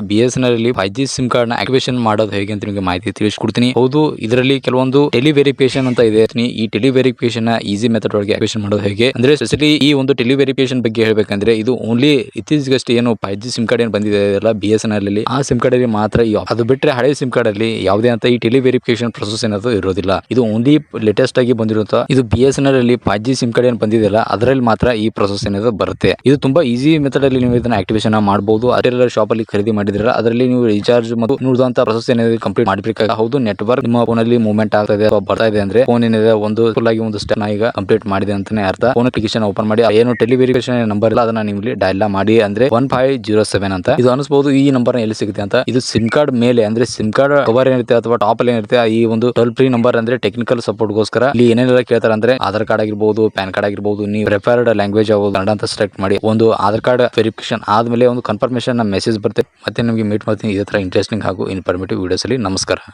BSNL ಅಲ್ಲಿ 5G sim card ನ activation ಮಾಡೋದು ಹೇಗೆ ಅಂತ ನಿಮಗೆ ಮಾಹಿತಿ ತಿಳಿಸಿಕೊಡ್ತೀನಿ. ಹೌದು, ಇದರಲ್ಲಿ ಕೆಲವೊಂದು ಟೆಲಿ ವೆರಿಫಿಕೇಶನ್ ಅಂತ ಇದೆ. ಈ ಟೆಲಿ ವೆರಿಫಿಕೇಶನ್ ಈಸಿ ಮೆಥಡ್ ಒಳಗೆ ಆಕ್ಟಿವೇಶನ್ ಮಾಡೋದು ಹೇಗೆ ಅಂದ್ರೆ, ಸ್ಪೆಷಲಿ ಈ ಒಂದು ಟೆಲಿ ವೆರಿಫಿಕೇಶನ್ ಬಗ್ಗೆ ಹೇಳ್ಬೇಕಂದ್ರೆ, ಇದು ಓನ್ಲಿ ಇತ್ತೀಚೆಗಷ್ಟೇ ಏನು 5G ಸಿಮ್ ಕಾರ್ಡ್ ಏನು ಬಂದಿದೆ ಅಲ್ಲ BSNL ಅಲ್ಲಿ, ಆ ಸಿಮ್ ಕಾರ್ಡ್ ಅಲ್ಲಿ ಮಾತ್ರ ಅದು ಬಿಟ್ಟರೆ ಹಳೆ ಸಿಮ್ ಕಾರ್ಡ್ ಅಲ್ಲಿ ಯಾವುದೇ ಅಂತ ಈ ಟೆಲಿ ವೆರಿಫಿಕೇಶನ್ ಪ್ರೊಸೆಸ್ ಏನಾದ್ರು ಇರೋದಿಲ್ಲ. ಇದು ಓನ್ಲಿ ಲೇಟೆಸ್ಟ್ ಆಗಿ ಬಂದಿರುವಂತ ಇದು BSNL ಅಲ್ಲಿ 5G ಸಿಮ್ ಕಾರ್ಡ್ ಏನು ಬಂದಿದೆಯಲ್ಲ ಅದರಲ್ಲಿ ಮಾತ್ರ ಈ ಪ್ರೊಸೆಸ್ ಏನಾದ್ರು ಬರುತ್ತೆ. ಇದು ತುಂಬಾ ಈಸಿ ಮೆಥಡ್ ಅಲ್ಲಿ ನೀವು ಇದನ್ನ ಆಕ್ಟಿವೇಶನ್ ಮಾಡಬಹುದು. ಅದೆಲ್ಲ ಶಾಪ್ ಅಲ್ಲಿ ಖರೀದಿ ಮಾಡಿದ್ರೆ ಅದರಲ್ಲಿ ನೀವು ರೀಚಾರ್ಜ್ ಮತ್ತು ನೋಡುವಂತ ಪ್ರೊಸೆಸ್ ಏನಿದೆ ಕಂಪ್ಲೀಟ್ ಮಾಡಬೇಕಾಗ. ಹೌದು, ನೆಟ್ವರ್ಕ್ ನಿಮ್ಮ ಫೋನ್ ಅಲ್ಲಿ ಮೂವ್ಮೆಂಟ್ ಆಗ್ತಾ ಇದೆ ಅಥವಾ ಬರ್ತಾ ಇದೆ ಅಂದ್ರೆ ಫೋನ್ ಏನಿದೆ ಒಂದು ಫುಲ್ ಆಗಿ ಒಂದು ಸ್ಟೆಪ್ ಈಗ ಕಂಪ್ಲೀಟ್ ಮಾಡಿದೆ ಅಂತಾನೆ ಅರ್ಥ. ಫೋನ್ ಅಪ್ಲಿಕೇಶನ್ ಓಪನ್ ಮಾಡಿ ಏನು ಟೆಲಿ ವೆರಿಫಿಕೇಶನ್ ನಂಬರ್ ಇಲ್ಲ ಅದನ್ನ ನೀವು ಡಯಲ್ ಮಾಡಿ ಅಂದ್ರೆ 1507 ಅಂತ ಇದು ಅನಿಸಬಹುದು. ಈ ನಂಬರ್ ಎಲ್ಲಿ ಸಿಗುತ್ತೆ ಅಂತ, ಇದು ಸಿಮ್ ಕಾರ್ಡ್ ಮೇಲೆ ಅಂದ್ರೆ ಸಿಮ್ ಕಾರ್ಡ್ ಕವರ್ ಏನಿರುತ್ತೆ ಅಥವಾ ಟಾಪ್ ಅಲ್ಲಿ ಏನಿರುತ್ತೆ ಈ ಒಂದು ಟೋಲ್ ಫ್ರೀ ನಂಬರ್ ಅಂದ್ರೆ ಟೆಕ್ನಿಕಲ್ ಸಪೋರ್ಟ್ ಗೋಸ್ಕರ ಇಲ್ಲಿ ಏನೆಲ್ಲ ಕೇಳ್ತಾರೆ ಅಂದ್ರೆ ಆಧಾರ್ ಕಾರ್ಡ್ ಆಗಿರಬಹುದು, ಪ್ಯಾನ್ ಕಾರ್ಡ್ ಆಗಿರಬಹುದು, ನೀವು ಪ್ರಿಫರ್ಡ್ ಲ್ಯಾಂಗ್ವೇಜ್ ಆಗೋದು ಕನ್ನಡ ಅಂತ ಸೆಲೆಕ್ಟ್ ಮಾಡಿ ಒಂದು ಆಧಾರ್ ಕಾರ್ಡ್ ವೆರಿಫಿಕೇಶನ್ ಆದ್ಮೇಲೆ ಒಂದು ಕನ್ಫರ್ಮೇಶನ್ ಮೆಸೇಜ್ ಬರುತ್ತೆ. ಮತ್ತೆ ನಿಮಗೆ ಮೀಟ್ ಮಾಡ್ತೀನಿ ಇದೇ ತರ ಇಂಟ್ರೆಸ್ಟಿಂಗ್ ಹಾಗೂ ಇನ್ಫಾರ್ಮೇಟಿವ್ ವಿಡಿಯೋಸ್ ಅಲ್ಲಿ. ನಮಸ್ಕಾರ.